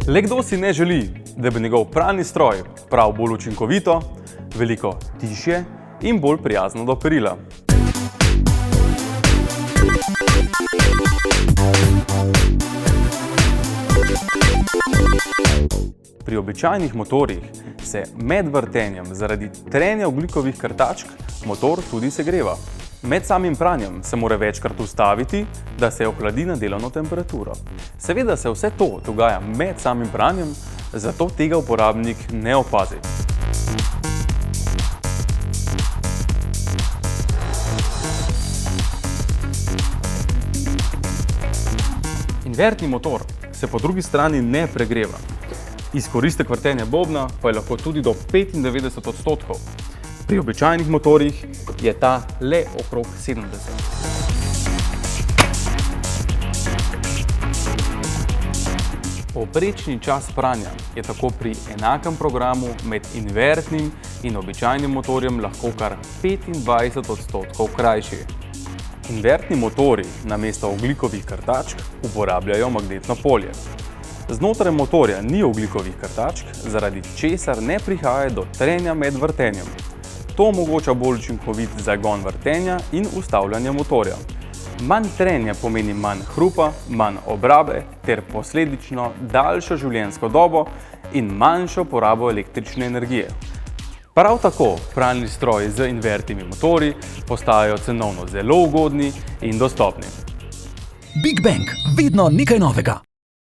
Le kdo si ne želi, da bi njegov pralni stroj pral bolj učinkovito, veliko tišje in bolj prijazno do perila. Pri običajnih motorjih se med vrtenjem zaradi trenja ogljikovih krtačk motor tudi segreva. Med samim pranjem se mora večkrat ustaviti, da se ohladi na delovno temperaturo. Seveda se vse to dogaja med samim pranjem, zato tega uporabnik ne opazi. Invertni motor se po drugi strani ne pregreva. Izkoristek vrtenja bobna pa je lahko tudi do 95%. Pri običajnih motorjih je ta le okrog 70%. Povprečni čas pranja je tako pri enakem programu med invertnim in običajnim motorjem lahko kar 25% krajši. Invertni motorji namesto ogljikovih krtačk uporabljajo magnetno polje. Znotraj motorja ni ogljikovih krtačk, zaradi česar ne prihaja do trenja med vrtenjem. To omogoča bolj učinkovit zagon vrtenja in ustavljanje motorja. Manj trenja pomeni manj hrupa, manj obrabe ter posledično daljšo življenjsko dobo in manjšo porabo električne energije. Prav tako pralni stroji z invertnimi motorji postajajo cenovno zelo ugodni in dostopni. Big Bang, vedno nekaj novega.